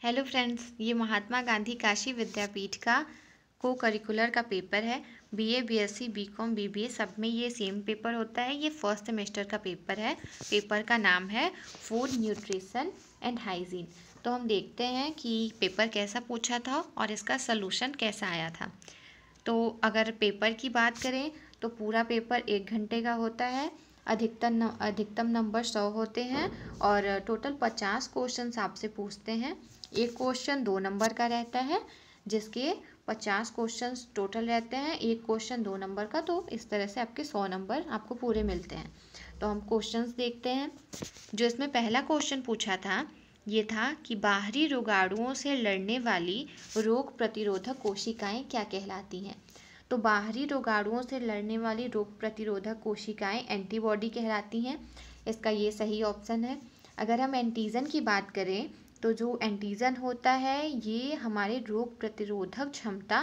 Hello friends, ये महात्मा गांधी काशी विद्यापीठ का को करिकुलर का पेपर है। बीए, बीएससी, बीकॉम, बीबीए सब में ये सेम पेपर होता है। ये फर्स्ट सेमेस्टर का पेपर है। पेपर का नाम है फूड न्यूट्रिशन एंड हाइजीन। तो हम देखते हैं कि पेपर कैसा पूछा था और इसका सलूशन कैसा आया था। तो अगर पेपर की बात करें तो पूरा पेपर 1 घंटे का होता है। अधिकतम नंबर 100 होते हैं और टोटल 50 क्वेश्चन आपसे पूछते हैं। एक क्वेश्चन 2 नंबर का रहता है, जिसके 50 क्वेश्चन टोटल रहते हैं। एक क्वेश्चन 2 नंबर का, तो इस तरह से आपके 100 नंबर आपको पूरे मिलते हैं। तो हम क्वेश्चंस देखते हैं। जो इसमें पहला क्वेश्चन पूछा था ये था कि बाहरी रोगाणुओं से लड़ने वाली रोग प्रतिरोधक कोशिकाएं क्या कहलाती हैं। तो बाहरी रोगाणुओं से लड़ने वाली रोग प्रतिरोधक कोशिकाएं एंटीबॉडी कहलाती हैं। इसका ये सही ऑप्शन है। अगर हम एंटीजन की बात करें तो जो एंटीजन होता है ये हमारे रोग प्रतिरोधक क्षमता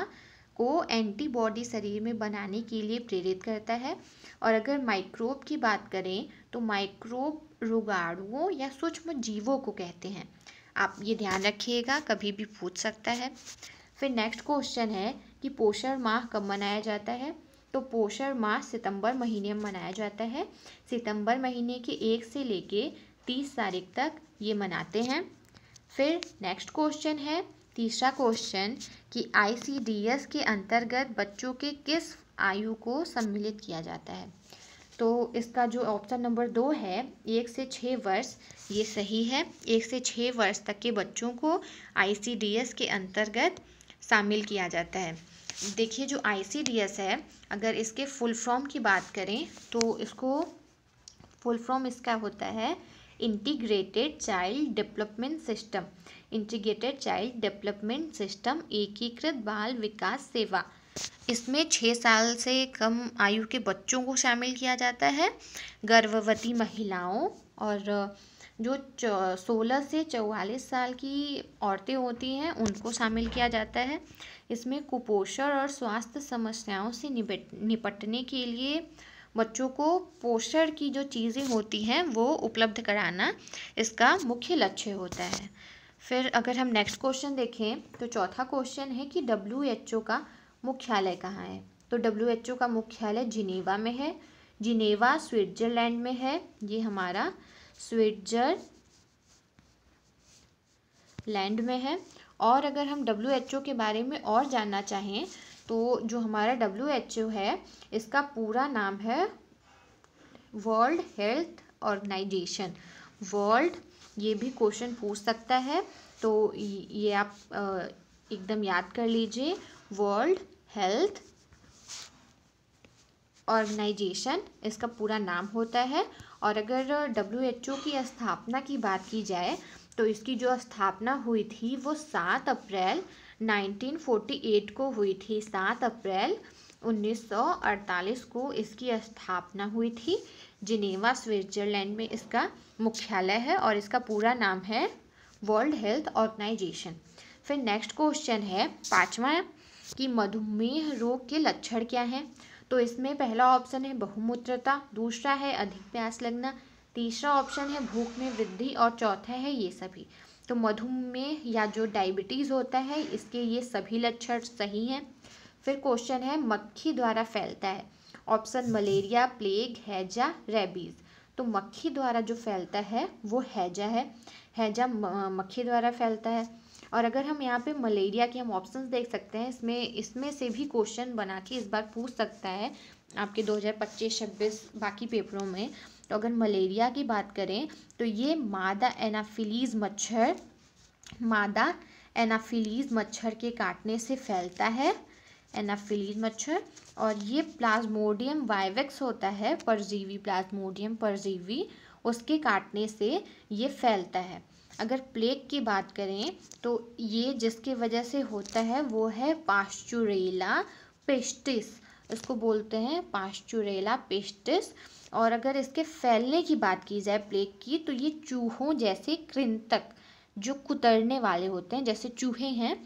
को एंटीबॉडी शरीर में बनाने के लिए प्रेरित करता है। और अगर माइक्रोब की बात करें तो माइक्रोब रोगाणुओं या सूक्ष्म जीवों को कहते हैं। आप ये ध्यान रखिएगा, कभी भी पूछ सकता है। फिर नेक्स्ट क्वेश्चन है कि पोषण माह कब मनाया जाता है। तो पोषण माह सितंबर महीने में मनाया जाता है। सितंबर महीने के 1 से लेके 30 तारीख तक ये मनाते हैं। फिर नेक्स्ट क्वेश्चन है, तीसरा क्वेश्चन, कि ICDS के अंतर्गत बच्चों के किस आयु को सम्मिलित किया जाता है। तो इसका जो ऑप्शन नंबर 2 है 1 से 6 वर्ष, ये सही है। 1 से 6 वर्ष तक के बच्चों को ICDS के अंतर्गत शामिल किया जाता है। देखिए जो ICDS है, अगर इसके फुल फॉर्म की बात करें तो इसको फुल फॉर्म इसका होता है integrated child development system. Integrated child development system, एकीकृत बाल विकास सेवा। इसमें 6 साल से कम आयु के बच्चों को शामिल किया जाता है, गर्भवती महिलाओं और जो 16 से 44 साल की औरतें होती हैं उनको शामिल किया जाता है। इसमें कुपोषण और स्वास्थ्य समस्याओं से निपटने के लिए बच्चों को पोषण की जो चीज़ें होती हैं वो उपलब्ध कराना इसका मुख्य लक्ष्य होता है। फिर अगर हम नेक्स्ट क्वेश्चन देखें तो चौथा क्वेश्चन है कि WHO का मुख्यालय कहाँ है। तो WHO का मुख्यालय जिनेवा में है। जिनेवा स्विट्जरलैंड में है। ये हमारा स्विट्जरलैंड में है। और अगर हम WHO के बारे में और जानना चाहें तो जो हमारा WHO है इसका पूरा नाम है वर्ल्ड हेल्थ ऑर्गेनाइजेशन। वर्ल्ड, ये भी क्वेश्चन पूछ सकता है, तो ये आप एकदम याद कर लीजिए, वर्ल्ड हेल्थ ऑर्गेनाइजेशन इसका पूरा नाम होता है। और अगर WHO की स्थापना की बात की जाए तो इसकी जो स्थापना हुई थी वो 7 अप्रैल 1948 को हुई थी। 7 अप्रैल 1948 को इसकी स्थापना हुई थी। जिनेवा स्विट्जरलैंड में इसका मुख्यालय है और इसका पूरा नाम है वर्ल्ड हेल्थ ऑर्गेनाइजेशन। फिर नेक्स्ट क्वेश्चन है 5वां, कि मधुमेह रोग के लक्षण क्या हैं। तो इसमें पहला ऑप्शन है बहुमूत्रता, दूसरा है अधिक प्यास लगना, तीसरा ऑप्शन है भूख में वृद्धि और चौथा है ये सभी। तो मधुमेह या जो डायबिटीज़ होता है इसके ये सभी लक्षण सही हैं। फिर क्वेश्चन है मक्खी द्वारा फैलता है। ऑप्शन मलेरिया, प्लेग, हैजा, रेबीज़। तो मक्खी द्वारा जो फैलता है वो हैजा है। हैजा मक्खी द्वारा फैलता है। और अगर हम यहाँ पे मलेरिया के हम ऑप्शंस देख सकते हैं, इसमें से भी क्वेश्चन बना के इस बार पूछ सकता है आपके 2025-26 बाकी पेपरों में। तो अगर मलेरिया की बात करें तो ये मादा एनाफिलीज मच्छर के काटने से फैलता है, एनाफिलीज मच्छर। और ये प्लाज्मोडियम वाइवेक्स होता है, परजीवी, प्लाज्मोडियम परजीवी, उसके काटने से ये फैलता है। अगर प्लेग की बात करें तो ये जिसके वजह से होता है वो है पास्चुरेला पेस्टिस, इसको बोलते हैं पास्चुरेला पेस्टिस। और अगर इसके फैलने की बात की जाए प्लेग की तो ये चूहों जैसे कृंतक जो कुतरने वाले होते हैं, जैसे चूहे हैं,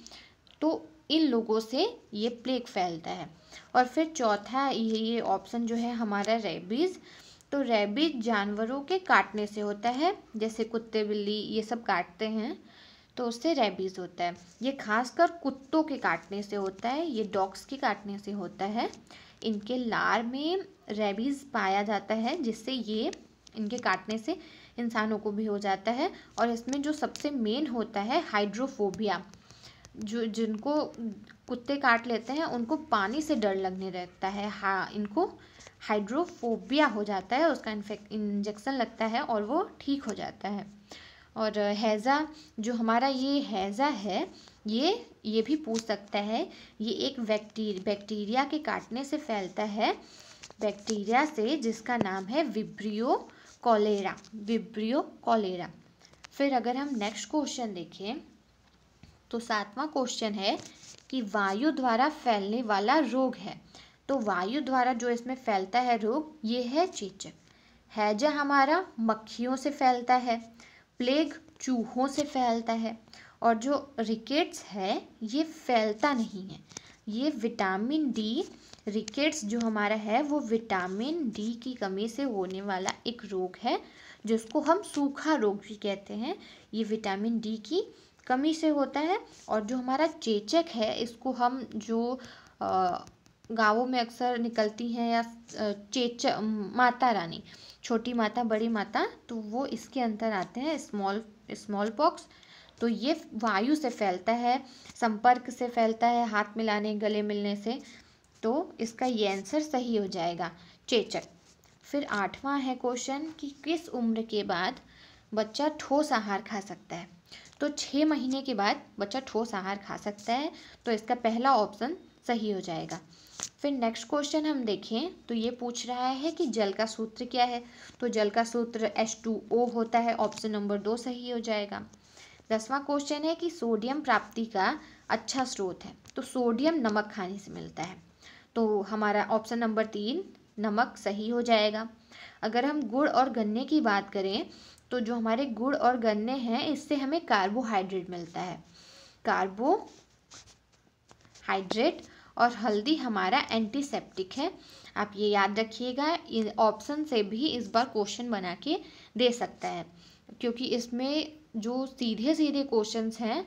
तो इन लोगों से ये प्लेग फैलता है। और फिर चौथा ये ऑप्शन जो है हमारा रेबीज़। तो रेबीज जानवरों के काटने से होता है, जैसे कुत्ते, बिल्ली ये सब काटते हैं तो उससे रेबीज़ होता है। ये खासकर कुत्तों के काटने से होता है, ये डॉग्स के काटने से होता है। इनके लार में रेबीज़ पाया जाता है, जिससे ये इनके काटने से इंसानों को भी हो जाता है। और इसमें जो सबसे मेन होता है हाइड्रोफोबिया, जो जिनको कुत्ते काट लेते हैं उनको पानी से डर लगने लगता है। हाँ, इनको हाइड्रोफोबिया हो जाता है, उसका इंजेक्शन लगता है और वो ठीक हो जाता है। और हैज़ा, जो हमारा ये हैज़ा है, ये भी पूछ सकता है। ये एक बैक्टीरिया के काटने से फैलता है, बैक्टीरिया से, जिसका नाम है विब्रियो कॉलेरा। फिर अगर हम नेक्स्ट क्वेश्चन देखें तो 7वां क्वेश्चन है कि वायु द्वारा फैलने वाला रोग है। तो वायु द्वारा जो इसमें फैलता है रोग, ये है चेचक। हैजा हमारा मक्खियों से फैलता है, प्लेग चूहों से फैलता है, और जो रिकेट्स है ये फैलता नहीं है। ये विटामिन डी, रिकेट्स जो हमारा है वो विटामिन डी की कमी से होने वाला एक रोग है, जिसको हम सूखा रोग भी कहते हैं। ये विटामिन डी की कमी से होता है। और जो हमारा चेचक है, इसको हम जो गाँवों में अक्सर निकलती हैं, या चेचक, माता रानी, छोटी माता, बड़ी माता, तो वो इसके अंदर आते हैं, स्मॉल पॉक्स। तो ये वायु से फैलता है, संपर्क से फैलता है, हाथ मिलाने, गले मिलने से। तो इसका ये आंसर सही हो जाएगा, चेचक। फिर 8वां है क्वेश्चन कि किस उम्र के बाद बच्चा ठोस आहार खा सकता है। तो 6 महीने के बाद बच्चा ठोस आहार खा सकता है, तो इसका पहला ऑप्शन सही हो जाएगा। फिर नेक्स्ट क्वेश्चन हम देखें तो ये पूछ रहा है कि जल का सूत्र क्या है। तो जल का सूत्र H2O होता है, ऑप्शन नंबर 2 सही हो जाएगा। 10वां क्वेश्चन है कि सोडियम प्राप्ति का अच्छा स्रोत है। तो सोडियम नमक खाने से मिलता है, तो हमारा ऑप्शन नंबर 3 नमक सही हो जाएगा। अगर हम गुड़ और गन्ने की बात करें तो जो हमारे गुड़ और गन्ने हैं, इससे हमें कार्बोहाइड्रेट मिलता है, कार्बोहाइड्रेट। और हल्दी हमारा एंटीसेप्टिक है, आप ये याद रखिएगा। ऑप्शन से भी इस बार क्वेश्चन बना के दे सकता है, क्योंकि इसमें जो सीधे सीधे क्वेश्चंस हैं,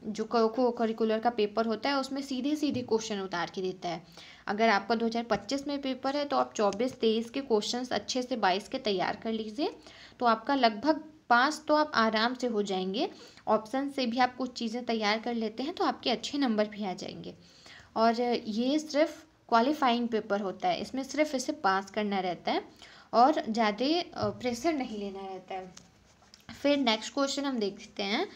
जो को करिकुलर का पेपर होता है उसमें सीधे सीधे क्वेश्चन उतार के देता है। अगर आपका 2025 में पेपर है तो आप 24-23 के क्वेश्चंस अच्छे से 22 के तैयार कर लीजिए, तो आपका लगभग 5 तो आप आराम से हो जाएंगे। ऑप्शन से भी आप कुछ चीज़ें तैयार कर लेते हैं तो आपके अच्छे नंबर भी आ जाएंगे। और ये सिर्फ क्वालिफाइंग पेपर होता है, इसमें सिर्फ इसे पास करना रहता है और ज़्यादा प्रेशर नहीं लेना रहता है। फिर नेक्स्ट क्वेश्चन हम देखते हैं,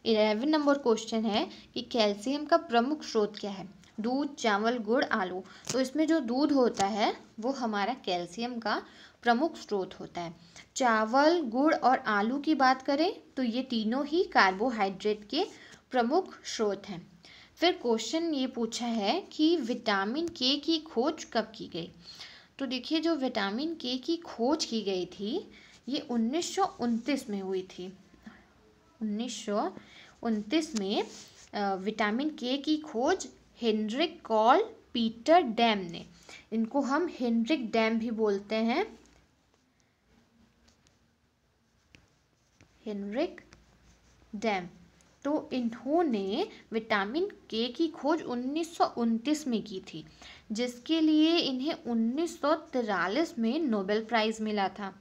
11 नंबर क्वेश्चन है कि कैल्शियम का प्रमुख स्रोत क्या है। दूध, चावल, गुड़, आलू। तो इसमें जो दूध होता है वो हमारा कैल्शियम का प्रमुख स्रोत होता है। चावल, गुड़ और आलू की बात करें तो ये तीनों ही कार्बोहाइड्रेट के प्रमुख स्रोत हैं। फिर क्वेश्चन ये पूछा है कि विटामिन के की खोज कब की गई। तो देखिए, जो विटामिन के की खोज की गई थी ये 1929 में हुई थी। 1929 में विटामिन के की खोज हेनरिक कार्ल पीटर डैम ने, इनको हम हेनरिक डैम भी बोलते हैं, हेनरिक डैम। तो इन्होंने विटामिन के की खोज 1929 में की थी, जिसके लिए इन्हें 1943 में नोबेल प्राइज़ मिला था।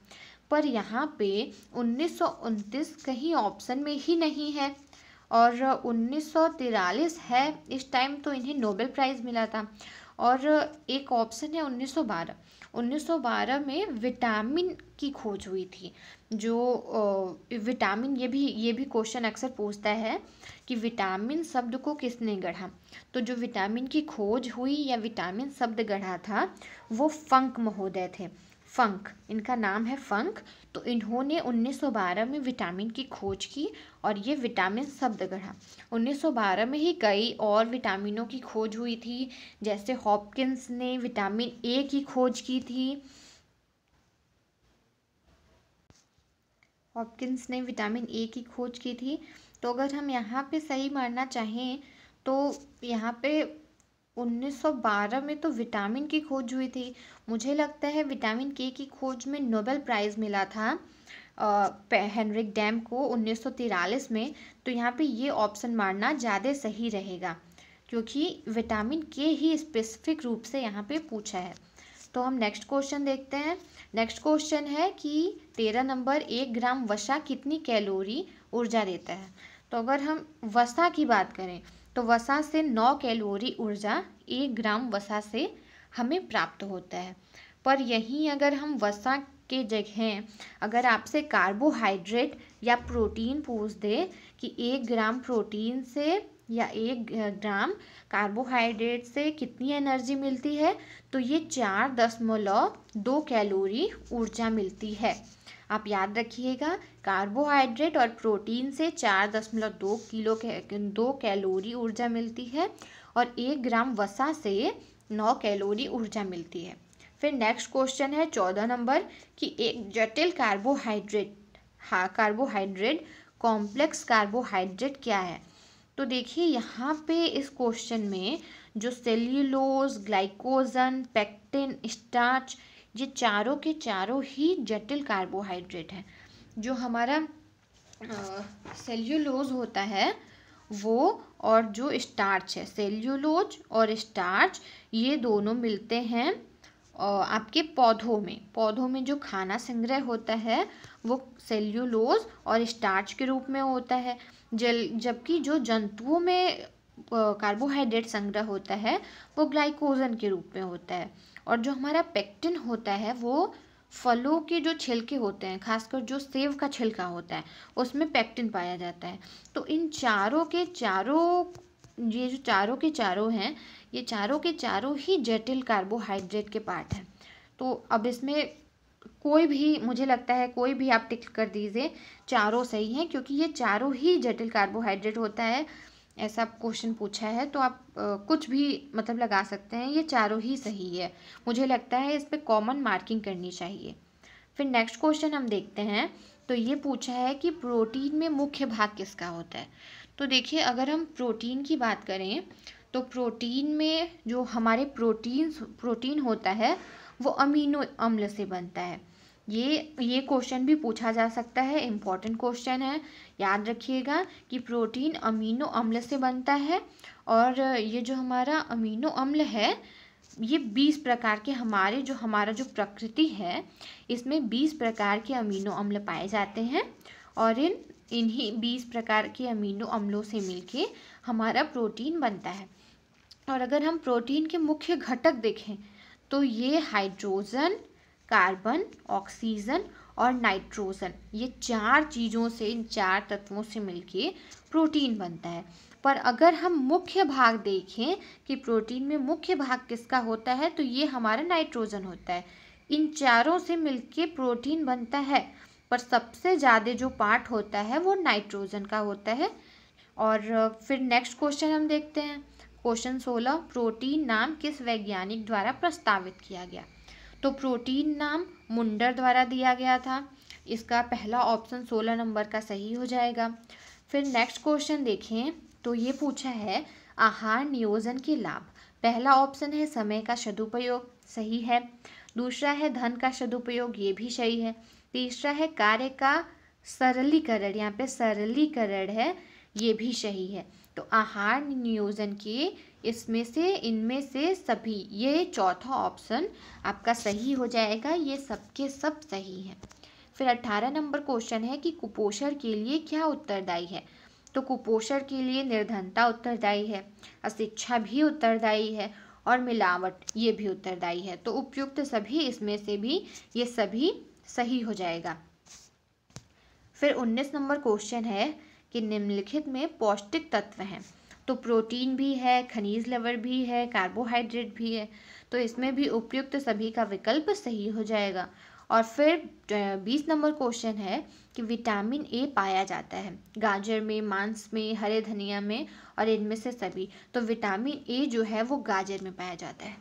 पर यहाँ पे 1929 कहीं ऑप्शन में ही नहीं है और 1943 है इस टाइम, तो इन्हें नोबेल प्राइज़ मिला था। और एक ऑप्शन है 1912। 1912 में विटामिन की खोज हुई थी। जो विटामिन, ये भी क्वेश्चन अक्सर पूछता है कि विटामिन शब्द को किसने गढ़ा। तो जो विटामिन की खोज हुई या विटामिन शब्द गढ़ा था वो फंक महोदय थे। फंक, इनका नाम है फंक। तो इन्होंने 1912 में विटामिन की खोज की और ये विटामिन शब्द गढ़ा। 1912 में ही कई और विटामिनों की खोज हुई थी, जैसे हॉपकिंस ने विटामिन ए की खोज की थी। हॉपकिंस ने विटामिन ए की खोज की थी। तो अगर हम यहाँ पे सही मानना चाहें तो यहाँ पे 1912 में तो विटामिन की खोज हुई थी। मुझे लगता है विटामिन के की खोज में नोबेल प्राइज़ मिला था हेनरिक डैम को 1943 में, तो यहाँ पे ये ऑप्शन मारना ज़्यादा सही रहेगा क्योंकि विटामिन के ही स्पेसिफिक रूप से यहाँ पे पूछा है। तो हम नेक्स्ट क्वेश्चन देखते हैं। नेक्स्ट क्वेश्चन है कि 13 नंबर, 1 ग्राम वसा कितनी कैलोरी ऊर्जा देता है। तो अगर हम वसा की बात करें तो वसा से 9 कैलोरी ऊर्जा 1 ग्राम वसा से हमें प्राप्त होता है। पर यहीं अगर हम वसा के जगह अगर आपसे कार्बोहाइड्रेट या प्रोटीन पूछ दे कि 1 ग्राम प्रोटीन से या 1 ग्राम कार्बोहाइड्रेट से कितनी एनर्जी मिलती है, तो ये 4.2 कैलोरी ऊर्जा मिलती है। आप याद रखिएगा, कार्बोहाइड्रेट और प्रोटीन से 4.2 कैलोरी ऊर्जा मिलती है और 1 ग्राम वसा से 9 कैलोरी ऊर्जा मिलती है। फिर नेक्स्ट क्वेश्चन है 14 नंबर कि एक जटिल कार्बोहाइड्रेट कॉम्प्लेक्स कार्बोहाइड्रेट क्या है। तो देखिए यहाँ पे इस क्वेश्चन में जो सेल्यूलोज, ग्लाइकोजन, पेक्टिन, स्टार्च, ये चारों के चारों ही जटिल कार्बोहाइड्रेट हैं। जो हमारा सेल्यूलोज होता है वो और जो स्टार्च है, सेल्यूलोज और स्टार्च, ये दोनों मिलते हैं आपके पौधों में जो खाना संग्रह होता है वो सेल्यूलोज और स्टार्च के रूप में होता है, जबकि जो जंतुओं में कार्बोहाइड्रेट संग्रह होता है वो ग्लाइकोजन के रूप में होता है। और जो हमारा पेक्टिन होता है वो फलों के जो छिलके होते हैं, खासकर जो सेब का छिलका होता है उसमें पेक्टिन पाया जाता है। तो इन चारों के चारों, ये जो चारों के चारों हैं, ये चारों के चारों ही जटिल कार्बोहाइड्रेट के पार्ट हैं। तो अब इसमें कोई भी, मुझे लगता है कोई भी आप टिक कर दीजिए, चारों सही हैं क्योंकि ये चारों ही जटिल कार्बोहाइड्रेट होता है। ऐसा क्वेश्चन पूछा है तो आप कुछ भी मतलब लगा सकते हैं, ये चारों ही सही है। मुझे लगता है इस पर कॉमन मार्किंग करनी चाहिए। फिर नेक्स्ट क्वेश्चन हम देखते हैं। तो ये पूछा है कि प्रोटीन में मुख्य भाग किसका होता है। तो देखिए अगर हम प्रोटीन की बात करें तो प्रोटीन में जो हमारे प्रोटीन होता है वो अमीनो अम्ल से बनता है। ये क्वेश्चन भी पूछा जा सकता है, इम्पॉर्टेंट क्वेश्चन है, याद रखिएगा कि प्रोटीन अमीनो अम्ल से बनता है। और ये जो हमारा अमीनो अम्ल है ये 20 प्रकार के, हमारा जो प्रकृति है इसमें 20 प्रकार के अमीनो अम्ल पाए जाते हैं और इन्हीं 20 प्रकार के अमीनो अम्लों से मिलके हमारा प्रोटीन बनता है। और अगर हम प्रोटीन के मुख्य घटक देखें तो ये हाइड्रोजन, कार्बन, ऑक्सीजन और नाइट्रोजन, ये 4 चीज़ों से, इन 4 तत्वों से मिलके प्रोटीन बनता है। पर अगर हम मुख्य भाग देखें कि प्रोटीन में मुख्य भाग किसका होता है तो ये हमारा नाइट्रोजन होता है। इन चारों से मिलके प्रोटीन बनता है पर सबसे ज़्यादा जो पार्ट होता है वो नाइट्रोजन का होता है। और फिर नेक्स्ट क्वेश्चन हम देखते हैं। क्वेश्चन 16, प्रोटीन नाम किस वैज्ञानिक द्वारा प्रस्तावित किया गया। तो प्रोटीन नाम मुंडर द्वारा दिया गया था। इसका पहला ऑप्शन 16 नंबर का सही हो जाएगा। फिर नेक्स्ट क्वेश्चन देखें तो ये पूछा है आहार नियोजन के लाभ। पहला ऑप्शन है समय का सदुपयोग, सही है। दूसरा है धन का सदुपयोग, ये भी सही है। तीसरा है कार्य का सरलीकरण, यहाँ पे सरलीकरण है, ये भी सही है। तो आहार नियोजन के इनमें से सभी, ये चौथा ऑप्शन आपका सही हो जाएगा। ये सबके सब सही हैं। फिर 18 नंबर क्वेश्चन है कि कुपोषण के लिए क्या उत्तरदायी है। तो कुपोषण के लिए निर्धनता उत्तरदायी है, अशिक्षा भी उत्तरदायी है और मिलावट ये भी उत्तरदायी है। तो उपयुक्त सभी इसमें से भी ये सभी सही हो जाएगा। फिर 19 नंबर क्वेश्चन है कि निम्नलिखित में पौष्टिक तत्व हैं। तो प्रोटीन भी है, खनिज लवण भी है, कार्बोहाइड्रेट भी है, तो इसमें भी उपयुक्त सभी का विकल्प सही हो जाएगा। और फिर 20 नंबर क्वेश्चन है कि विटामिन ए पाया जाता है गाजर में, मांस में, हरे धनिया में और इनमें से सभी। तो विटामिन ए जो है वो गाजर में पाया जाता है।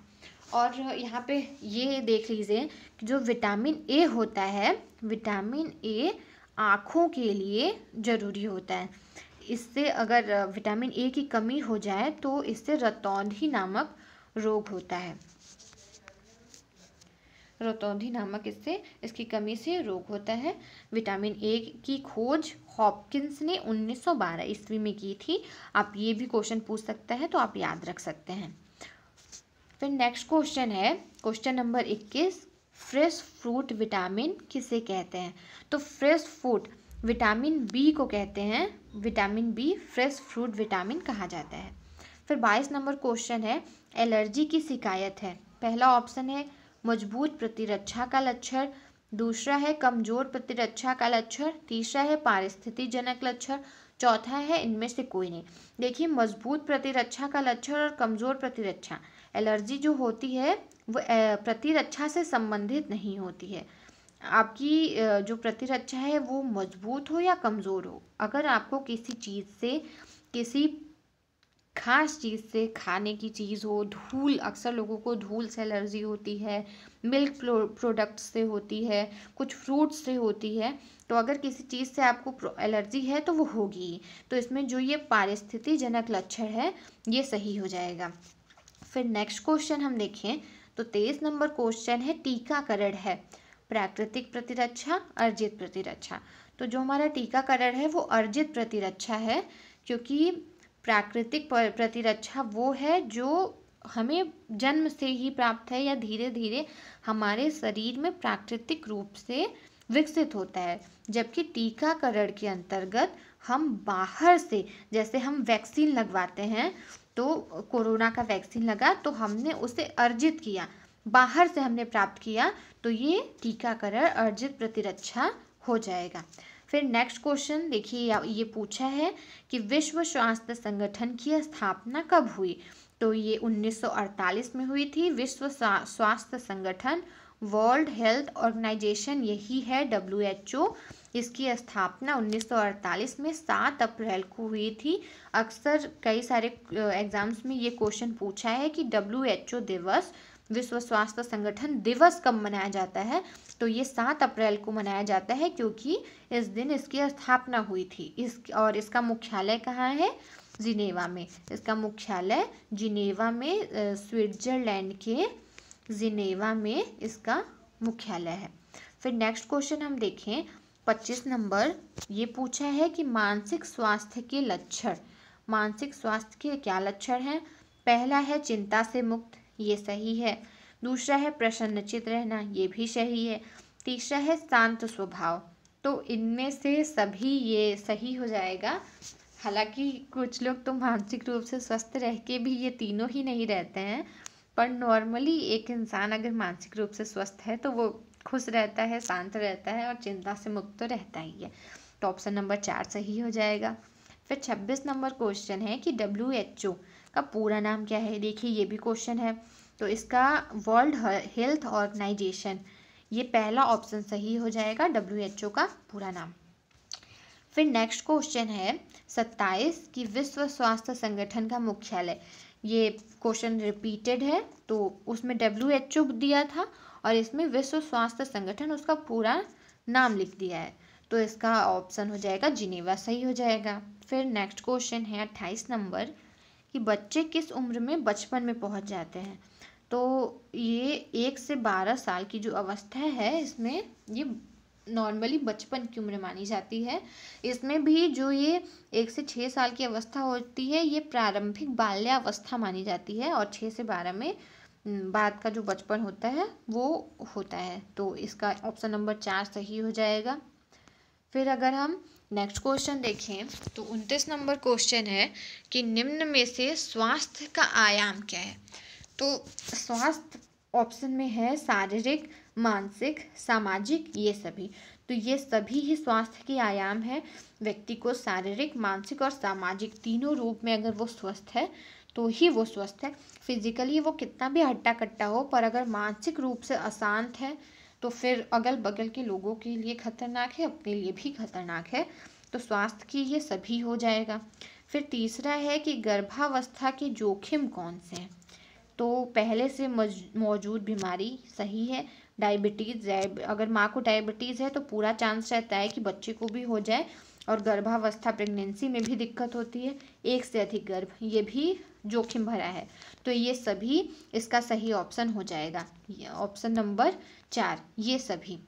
और यहाँ पे ये देख लीजिए कि जो विटामिन ए होता है, विटामिन ए आँखों के लिए ज़रूरी होता है। इससे अगर विटामिन ए की कमी हो जाए तो इससे रतौंधी नामक रोग होता है। रतौंधी नामक इसकी कमी से रोग होता है। विटामिन ए की खोज हॉपकिंस ने 1912 ईस्वी में की थी। आप ये भी क्वेश्चन पूछ सकते हैं, तो आप याद रख सकते हैं। फिर नेक्स्ट क्वेश्चन है question number 21, fresh fruit vitamin किसे कहते हैं? तो फ्रेश फ्रूट विटामिन बी को कहते हैं। Vitamin B fresh fruit vitamin कहा जाता है। फिर 22 नंबर क्वेश्चन है, एलर्जी की शिकायत है। पहला ऑप्शन है मजबूत प्रतिरक्षा का लक्षण, दूसरा है कमजोर प्रतिरक्षा का लक्षण, तीसरा है पारिस्थितिजनक लक्षण, चौथा है इनमें से कोई नहीं। देखिए, मजबूत प्रतिरक्षा का लक्षण और कमजोर प्रतिरक्षा, एलर्जी जो होती है वो प्रतिरक्षा से संबंधित नहीं होती है। आपकी जो प्रतिरक्षा है वो मजबूत हो या कमज़ोर हो, अगर आपको किसी चीज़ से, किसी खास चीज़ से, खाने की चीज़ हो, धूल, अक्सर लोगों को धूल से एलर्जी होती है, मिल्क प्रोडक्ट से होती है, कुछ फ्रूट्स से होती है, तो अगर किसी चीज़ से आपको एलर्जी है तो वो होगी। तो इसमें जो ये पारिस्थितिजनक लक्षण है ये सही हो जाएगा। फिर नेक्स्ट क्वेश्चन हम देखें तो 23 नंबर क्वेश्चन है, टीकाकरण है प्राकृतिक प्रतिरक्षा, अर्जित प्रतिरक्षा। तो जो हमारा टीकाकरण है वो अर्जित प्रतिरक्षा है, क्योंकि प्राकृतिक प्रतिरक्षा वो है जो हमें जन्म से ही प्राप्त है या धीरे धीरे हमारे शरीर में प्राकृतिक रूप से विकसित होता है। जबकि टीकाकरण के अंतर्गत हम बाहर से, जैसे हम वैक्सीन लगवाते हैं, तो कोरोना का वैक्सीन लगा तो हमने उसे अर्जित किया, बाहर से हमने प्राप्त किया, तो ये टीकाकरण अर्जित प्रतिरक्षा हो जाएगा। फिर नेक्स्ट क्वेश्चन देखिए, ये पूछा है कि विश्व स्वास्थ्य संगठन की स्थापना कब हुई? तो ये 1948 में हुई थी। विश्व स्वास्थ्य संगठन, वर्ल्ड हेल्थ ऑर्गेनाइजेशन, यही है WHO। इसकी स्थापना 1948 में 7 अप्रैल को हुई थी। अक्सर कई सारे एग्जाम्स में ये क्वेश्चन पूछा है कि WHO दिवस, विश्व स्वास्थ्य संगठन दिवस कब मनाया जाता है? तो ये 7 अप्रैल को मनाया जाता है, क्योंकि इस दिन इसकी स्थापना हुई थी। और इसका मुख्यालय कहाँ है? जिनेवा में। इसका मुख्यालय जिनेवा में, स्विट्जरलैंड के जिनेवा में इसका मुख्यालय है। फिर नेक्स्ट क्वेश्चन हम देखें 25 नंबर, ये पूछा है कि मानसिक स्वास्थ्य के लक्षण, मानसिक स्वास्थ्य के क्या लक्षण हैं? पहला है चिंता से मुक्त, ये सही है। दूसरा है प्रसन्नचित्त रहना, ये भी सही है। तीसरा है शांत स्वभाव, तो इनमें से सभी ये सही हो जाएगा। हालांकि कुछ लोग तो मानसिक रूप से स्वस्थ रह के भी ये तीनों ही नहीं रहते हैं, पर नॉर्मली एक इंसान अगर मानसिक रूप से स्वस्थ है तो वो खुश रहता है, शांत रहता है और चिंता से मुक्त तो रहता ही है। तो ऑप्शन नंबर 4 सही हो जाएगा। फिर 26 नंबर क्वेश्चन है कि WHO का पूरा नाम क्या है? देखिए, ये भी क्वेश्चन है, तो इसका वर्ल्ड हेल्थ ऑर्गेनाइजेशन, ये पहला ऑप्शन सही हो जाएगा, WHO का पूरा नाम। फिर नेक्स्ट क्वेश्चन है 27 कि विश्व स्वास्थ्य संगठन का मुख्यालय, ये क्वेश्चन रिपीटेड है, तो उसमें WHO दिया था और इसमें विश्व स्वास्थ्य संगठन उसका पूरा नाम लिख दिया है, तो इसका ऑप्शन हो जाएगा जिनेवा, सही हो जाएगा। फिर नेक्स्ट क्वेश्चन है 28 नंबर कि बच्चे किस उम्र में बचपन में पहुंच जाते हैं? तो ये 1 से 12 साल की जो अवस्था है, इसमें ये नॉर्मली बचपन की उम्र मानी जाती है। इसमें भी जो ये 1 से 6 साल की अवस्था होती है ये प्रारंभिक बाल्यावस्था मानी जाती है, और 6 से 12 में बाद का जो बचपन होता है वो होता है, तो इसका ऑप्शन नंबर 4 सही हो जाएगा। फिर अगर हम नेक्स्ट क्वेश्चन देखें तो 29 नंबर क्वेश्चन है कि निम्न में से स्वास्थ्य का आयाम क्या है? तो स्वास्थ्य ऑप्शन में है शारीरिक, मानसिक, सामाजिक, ये सभी। तो ये सभी ही स्वास्थ्य के आयाम है। व्यक्ति को शारीरिक, मानसिक और सामाजिक तीनों रूप में अगर वो स्वस्थ है तो ही वो स्वस्थ है। फिजिकली वो कितना भी हट्टा कट्टा हो, पर अगर मानसिक रूप से अशांत है तो फिर अगल बगल के लोगों के लिए खतरनाक है, अपने लिए भी खतरनाक है। तो स्वास्थ्य की ये सभी हो जाएगा। फिर तीसरा है कि गर्भावस्था के जोखिम कौन से हैं? तो पहले से मौजूद बीमारी, सही है। डायबिटीज़, अगर माँ को डायबिटीज़ है तो पूरा चांस रहता है कि बच्चे को भी हो जाए। और गर्भावस्था प्रेगनेंसी में भी दिक्कत होती है, एक से अधिक गर्भ ये भी जोखिम भरा है। तो ये सभी इसका सही ऑप्शन हो जाएगा, ऑप्शन नंबर 4 ये सभी।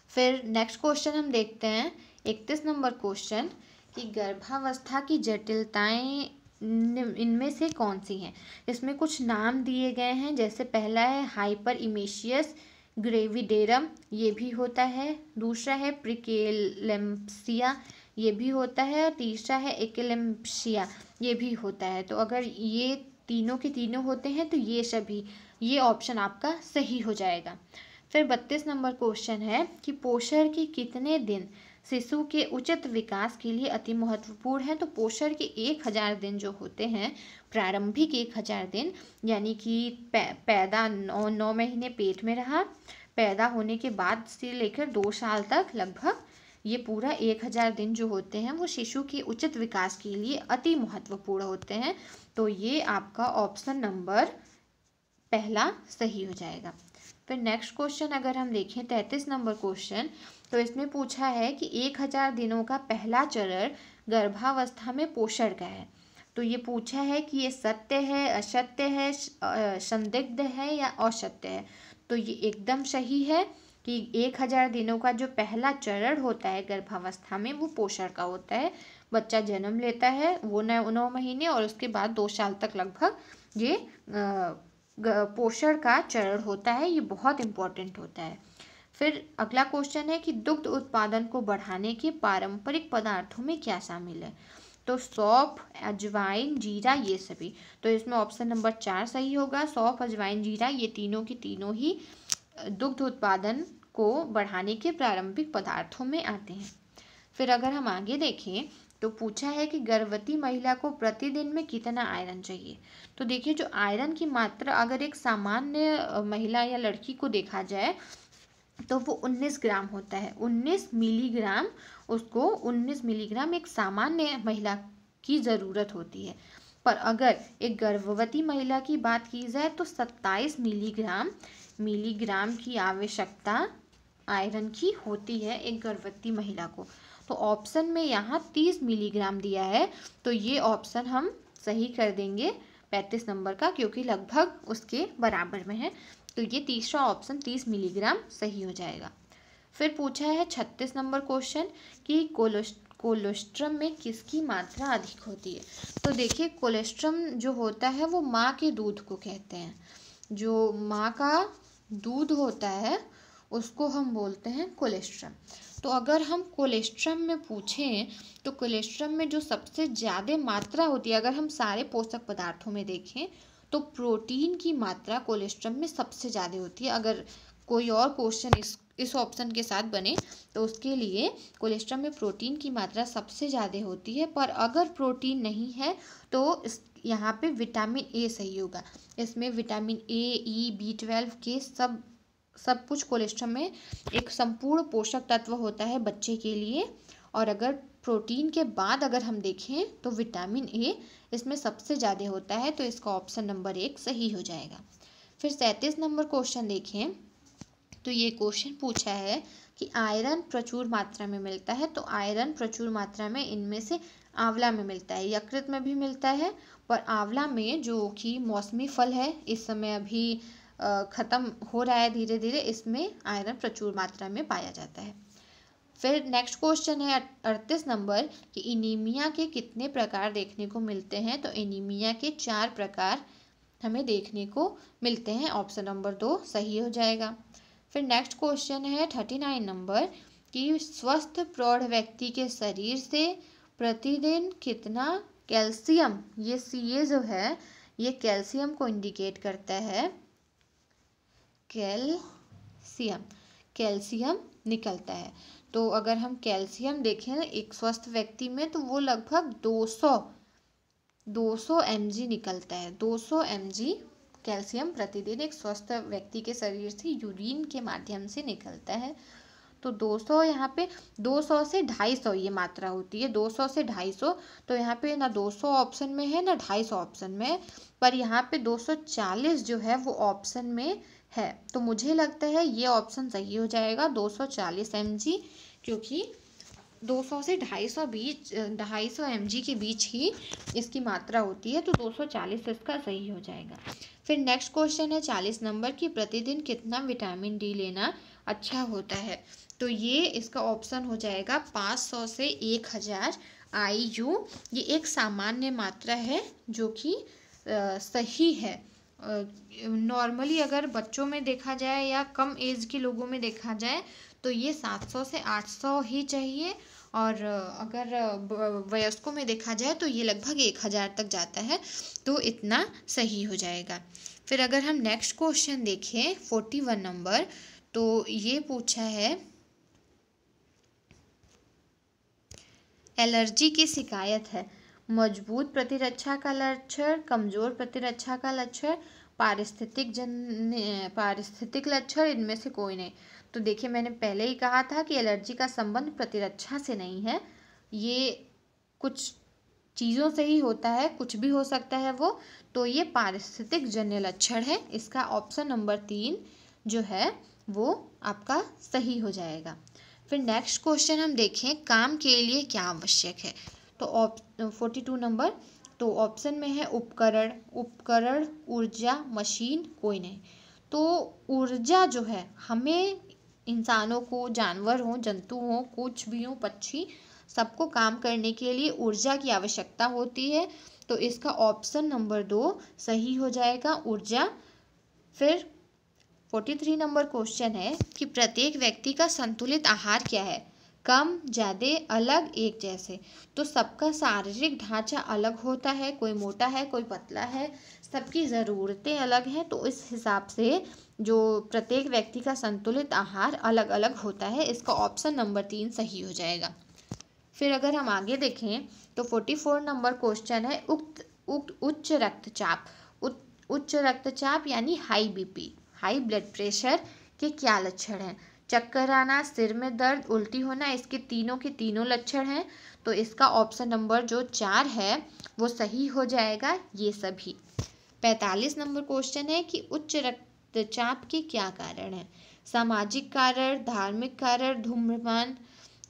फिर नेक्स्ट क्वेश्चन हम देखते हैं 31 नंबर क्वेश्चन कि गर्भावस्था की जटिलताएं इनमें से कौन सी हैं। इसमें कुछ नाम दिए गए हैं, जैसे पहला है हाइपर इमेशियस ग्रेविडेरम, ये भी होता है। दूसरा है प्रिकेलेम्पसिया, ये भी होता है। तीसरा है एक्लेम्पसिया, ये भी होता है। तो अगर ये तीनों के तीनों होते हैं तो ये सभी, ये ऑप्शन आपका सही हो जाएगा। फिर 32 नंबर क्वेश्चन है कि पोषण के कितने दिन शिशु के उचित विकास के लिए अति महत्वपूर्ण है। तो पोषण के 1000 दिन जो होते हैं, प्रारंभिक 1000 दिन, यानी कि पैदा 9 महीने पेट में रहा, पैदा होने के बाद से लेकर 2 साल तक लगभग ये पूरा 1000 दिन जो होते हैं वो शिशु के उचित विकास के लिए अति महत्वपूर्ण होते हैं। तो ये आपका ऑप्शन नंबर पहला सही हो जाएगा। फिर नेक्स्ट क्वेश्चन अगर हम देखें 33 नंबर क्वेश्चन, तो इसमें पूछा है कि 1000 दिनों का पहला चरण गर्भावस्था में पोषण का है। तो ये पूछा है कि ये सत्य है, असत्य है, संदिग्ध है या असत्य है। तो ये एकदम सही है कि 1000 दिनों का जो पहला चरण होता है गर्भावस्था में वो पोषण का होता है। बच्चा जन्म लेता है वो 9 महीने और उसके बाद 2 साल तक लगभग ये पोषण का चरण होता है, ये बहुत इम्पोर्टेंट होता है। फिर अगला क्वेश्चन है कि दुग्ध उत्पादन को बढ़ाने के पारंपरिक पदार्थों में क्या शामिल है। तो सौंफ, अजवाइन, जीरा, ये सभी। तो इसमें ऑप्शन नंबर 4 सही होगा। सौंफ, अजवाइन, जीरा ये तीनों की तीनों ही दुग्ध उत्पादन को बढ़ाने के प्रारंभिक पदार्थों में आते हैं। फिर अगर हम आगे देखें तो पूछा है कि गर्भवती महिला को प्रतिदिन में कितना आयरन चाहिए। तो देखिए, जो आयरन की मात्रा अगर एक सामान्य महिला या लड़की को देखा जाए तो वो 19 ग्राम होता है, 19 मिलीग्राम, उसको 19 मिलीग्राम एक सामान्य महिला की ज़रूरत होती है। पर अगर एक गर्भवती महिला की बात की जाए तो 27 मिलीग्राम की आवश्यकता आयरन की होती है एक गर्भवती महिला को। तो ऑप्शन में यहाँ 30 मिलीग्राम दिया है, तो ये ऑप्शन हम सही कर देंगे 35 नंबर का, क्योंकि लगभग उसके बराबर में है। तो ये तीसरा ऑप्शन 30 मिलीग्राम सही हो जाएगा। फिर पूछा है 36 नंबर क्वेश्चन कि कोलेस्ट्रम में किसकी मात्रा अधिक होती है। तो देखिए, कोलेस्ट्रम जो होता है वो माँ के दूध को कहते हैं। जो माँ का दूध होता है उसको हम बोलते हैं कोलेस्ट्रम। तो अगर हम कोलेस्ट्रम में पूछें तो कोलेस्ट्रम में जो सबसे ज़्यादा मात्रा होती है, अगर हम सारे पोषक पदार्थों में देखें तो प्रोटीन की मात्रा कोलेस्ट्रम में सबसे ज़्यादा होती है। अगर कोई और क्वेश्चन इस ऑप्शन के साथ बने तो उसके लिए कोलेस्ट्रम में प्रोटीन की मात्रा सबसे ज़्यादा होती है। पर अगर प्रोटीन नहीं है तो यहाँ पे विटामिन ए सही होगा। इसमें विटामिन ए, ई, B12 के सब कुछ कोलेस्ट्रम में एक संपूर्ण पोषक तत्व होता है बच्चे के लिए। और अगर प्रोटीन के बाद अगर हम देखें तो विटामिन ए इसमें सबसे ज़्यादा होता है, तो इसका ऑप्शन नंबर 1 सही हो जाएगा। फिर 37 नंबर क्वेश्चन देखें तो ये क्वेश्चन पूछा है कि आयरन प्रचुर मात्रा में मिलता है। तो आयरन प्रचुर मात्रा में इनमें से आंवला में मिलता है, यकृत में भी मिलता है, पर आंवला में जो कि मौसमी फल है, इस समय अभी ख़त्म हो रहा है धीरे धीरे, इसमें आयरन प्रचुर मात्रा में पाया जाता है। फिर नेक्स्ट क्वेश्चन है 38 नंबर कि एनीमिया के कितने प्रकार देखने को मिलते हैं। तो एनीमिया के 4 प्रकार हमें देखने को मिलते हैं, ऑप्शन नंबर 2 सही हो जाएगा। फिर नेक्स्ट क्वेश्चन है 39 नंबर कि स्वस्थ प्रौढ़ व्यक्ति के शरीर से प्रतिदिन कितना कैल्शियम, ये Ca जो है ये कैल्शियम को इंडिकेट करता है, कैल्शियम निकलता है। तो अगर हम कैल्शियम देखें एक स्वस्थ व्यक्ति में तो वो लगभग 200 mg निकलता है। 200 mg कैल्शियम प्रतिदिन एक स्वस्थ व्यक्ति के शरीर से यूरिन के माध्यम से निकलता है। तो 200 यहाँ पे 200 से 250 ये मात्रा होती है, 200 से 250। तो यहाँ पे ना 200 ऑप्शन में है ना 250 ऑप्शन में, पर यहाँ पे 240 जो है वो ऑप्शन में है। तो मुझे लगता है ये ऑप्शन सही हो जाएगा 240 mg, क्योंकि 200 से 250 mg के बीच ही इसकी मात्रा होती है, तो 240 इसका सही हो जाएगा। फिर नेक्स्ट क्वेश्चन है 40 नंबर की, प्रतिदिन कितना विटामिन डी लेना अच्छा होता है। तो ये इसका ऑप्शन हो जाएगा 500 से 1000 IU। ये एक सामान्य मात्रा है जो कि सही है। नॉर्मली अगर बच्चों में देखा जाए या कम एज के लोगों में देखा जाए तो ये 700 से 800 ही चाहिए, और अगर वयस्कों में देखा जाए तो ये लगभग 1000 तक जाता है, तो इतना सही हो जाएगा। फिर अगर हम नेक्स्ट क्वेश्चन देखें 41 नंबर, तो ये पूछा है एलर्जी की शिकायत है, मजबूत प्रतिरक्षा का लक्षण, कमजोर प्रतिरक्षा का लक्षण, पारिस्थितिक लक्षण, इनमें से कोई नहीं। तो देखिए मैंने पहले ही कहा था कि एलर्जी का संबंध प्रतिरक्षा से नहीं है, ये कुछ चीज़ों से ही होता है, कुछ भी हो सकता है वो। तो ये पारिस्थितिक जन्य लक्षण है। इसका ऑप्शन नंबर 3 जो है वो आपका सही हो जाएगा। फिर नेक्स्ट क्वेश्चन हम देखें काम के लिए क्या आवश्यक है। तो 42 नंबर, तो ऑप्शन में है उपकरण, ऊर्जा, मशीन, कोई नहीं। तो ऊर्जा जो है हमें, इंसानों को, जानवर हो, जंतु हो, कुछ भी हो, पक्षी, सबको काम करने के लिए ऊर्जा की आवश्यकता होती है। तो इसका ऑप्शन नंबर 2 सही हो जाएगा, ऊर्जा। फिर 43 नंबर क्वेश्चन है कि प्रत्येक व्यक्ति का संतुलित आहार क्या है, कम, ज्यादा, अलग, एक जैसे। तो सबका शारीरिक ढांचा अलग होता है, कोई मोटा है, कोई पतला है, सबकी ज़रूरतें अलग हैं, तो इस हिसाब से जो प्रत्येक व्यक्ति का संतुलित आहार अलग अलग होता है। इसका ऑप्शन नंबर 3 सही हो जाएगा। फिर अगर हम आगे देखें तो 44 नंबर क्वेश्चन है उच्च रक्तचाप। उच्च रक्तचाप यानी high BP, high blood pressure के क्या लक्षण हैं? चक्कर आना, सिर में दर्द, उल्टी होना, इसके तीनों के तीनों लक्षण हैं। तो इसका ऑप्शन नंबर जो 4 है वो सही हो जाएगा, ये सभी। 45 नंबर क्वेश्चन है कि उच्च रक्तचाप के क्या कारण हैं? सामाजिक कारण, धार्मिक कारण, धूम्रपान।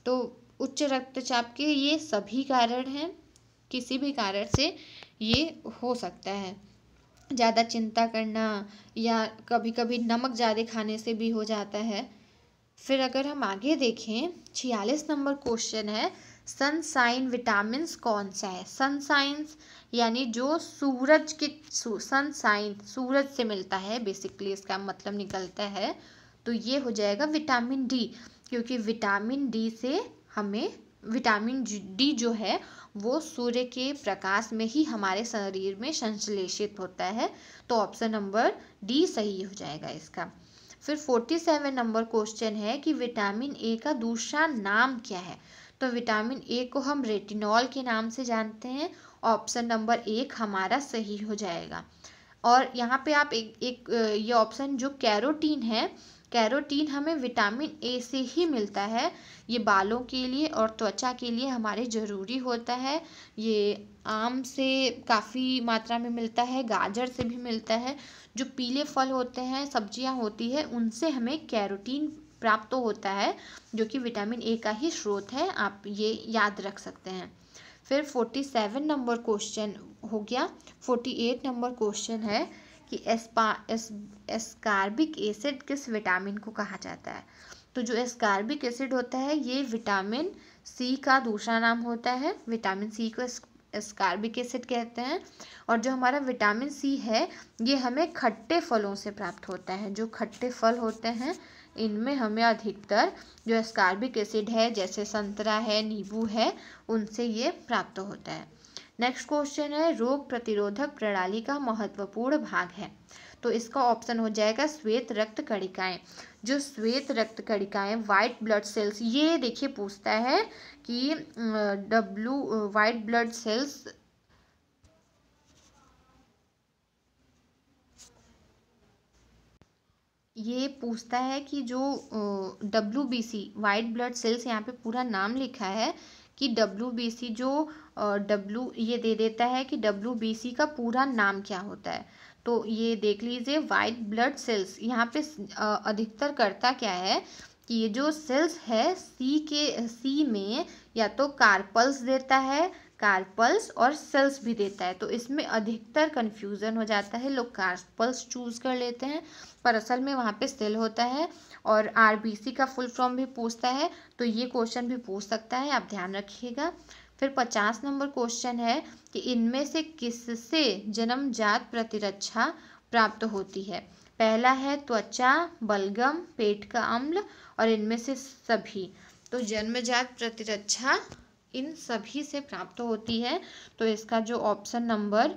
तो उच्च रक्तचाप के ये सभी कारण हैं, किसी भी कारण से ये हो सकता है। ज़्यादा चिंता करना या कभी कभी नमक ज़्यादा खाने से भी हो जाता है। फिर अगर हम आगे देखें 46 नंबर क्वेश्चन है सनशाइन विटामिन्स कौन सा है? सनशाइन्स यानी जो सूरज के, सनशाइन सूरज से मिलता है, बेसिकली इसका मतलब निकलता है। तो ये हो जाएगा विटामिन डी, क्योंकि विटामिन डी से हमें, विटामिन डी जो है वो सूर्य के प्रकाश में ही हमारे शरीर में संश्लेषित होता है। तो ऑप्शन नंबर डी सही हो जाएगा इसका। फिर 47 नंबर क्वेश्चन है कि विटामिन ए का दूसरा नाम क्या है? तो विटामिन ए को हम रेटिनॉल के नाम से जानते हैं। ऑप्शन नंबर 1 हमारा सही हो जाएगा। और यहाँ पे आप ये ऑप्शन जो कैरोटीन है, कैरोटीन हमें विटामिन ए से ही मिलता है। ये बालों के लिए और त्वचा के लिए हमारे ज़रूरी होता है। ये आम से काफ़ी मात्रा में मिलता है, गाजर से भी मिलता है। जो पीले फल होते हैं, सब्जियां होती है, उनसे हमें कैरोटीन प्राप्त होता है, जो कि विटामिन ए का ही स्रोत है। आप ये याद रख सकते हैं। फिर 47 नंबर क्वेश्चन हो गया। 48 नंबर क्वेश्चन है कि एस्कार्बिक एसिड किस विटामिन को कहा जाता है? तो जो एस्कार्बिक एसिड होता है ये विटामिन सी का दूसरा नाम होता है। विटामिन सी को एस्कार्बिक एसिड कहते हैं। और जो हमारा विटामिन सी है ये हमें खट्टे फलों से प्राप्त होता है। जो खट्टे फल होते हैं इनमें हमें अधिकतर जो एस्कार्बिक एसिड है, जैसे संतरा है, नींबू है, उनसे ये प्राप्त होता है। नेक्स्ट क्वेश्चन है रोग प्रतिरोधक प्रणाली का महत्वपूर्ण भाग है। तो इसका ऑप्शन हो जाएगा श्वेत रक्त कणिकाएं। जो श्वेत रक्त कणिकाएं, वाइट ब्लड सेल्स, ये देखिए पूछता है कि वाइट ब्लड सेल्स, ये पूछता है कि जो WBC वाइट ब्लड सेल्स, यहाँ पे पूरा नाम लिखा है कि WBC जो ये दे देता है कि WBC का पूरा नाम क्या होता है। तो ये देख लीजिए वाइट ब्लड सेल्स, यहाँ पे अधिकतर करता क्या है कि ये जो सेल्स है सी में या तो कार्पल्स देता है, कार्पल्स और सेल्स भी देता है, तो इसमें अधिकतर कन्फ्यूज़न हो जाता है, लोग कार्पल्स चूज़ कर लेते हैं, पर असल में वहाँ पे सेल होता है। और आरबीसी का फुल फॉर्म भी पूछता है, तो ये क्वेश्चन भी पूछ सकता है, आप ध्यान रखिएगा। फिर 50 नंबर क्वेश्चन है कि इनमें से किससे जन्मजात प्रतिरक्षा प्राप्त होती है। पहला है त्वचा, बलगम, पेट का अम्ल और इनमें से सभी। तो जन्मजात प्रतिरक्षा इन सभी से प्राप्त होती है, तो इसका जो ऑप्शन नंबर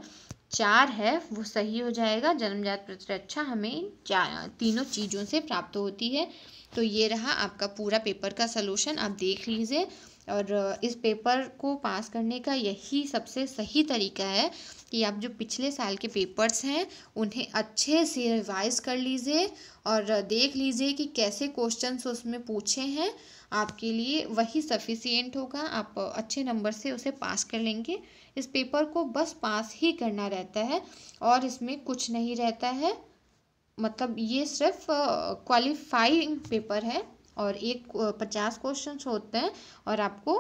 4 है वो सही हो जाएगा। जन्मजात प्रतिरक्षा हमें इन तीनों चीज़ों से प्राप्त होती है। तो ये रहा आपका पूरा पेपर का सलूशन, आप देख लीजिए। और इस पेपर को पास करने का यही सबसे सही तरीका है कि आप जो पिछले साल के पेपर्स हैं उन्हें अच्छे से रिवाइज कर लीजिए और देख लीजिए कि कैसे क्वेश्चंस उसमें पूछे हैं, आपके लिए वही सफिशिएंट होगा, आप अच्छे नंबर से उसे पास कर लेंगे। इस पेपर को बस पास ही करना रहता है और इसमें कुछ नहीं रहता है, मतलब ये सिर्फ क्वालिफाइंग पेपर है और 50 क्वेश्चंस होते हैं और आपको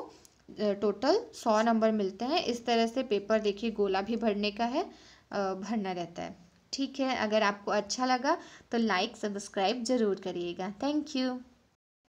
टोटल 100 नंबर मिलते हैं। इस तरह से पेपर देखिए गोला भी भरने का है, भरना रहता है। ठीक है, अगर आपको अच्छा लगा तो लाइक सब्सक्राइब ज़रूर करिएगा। Thank you.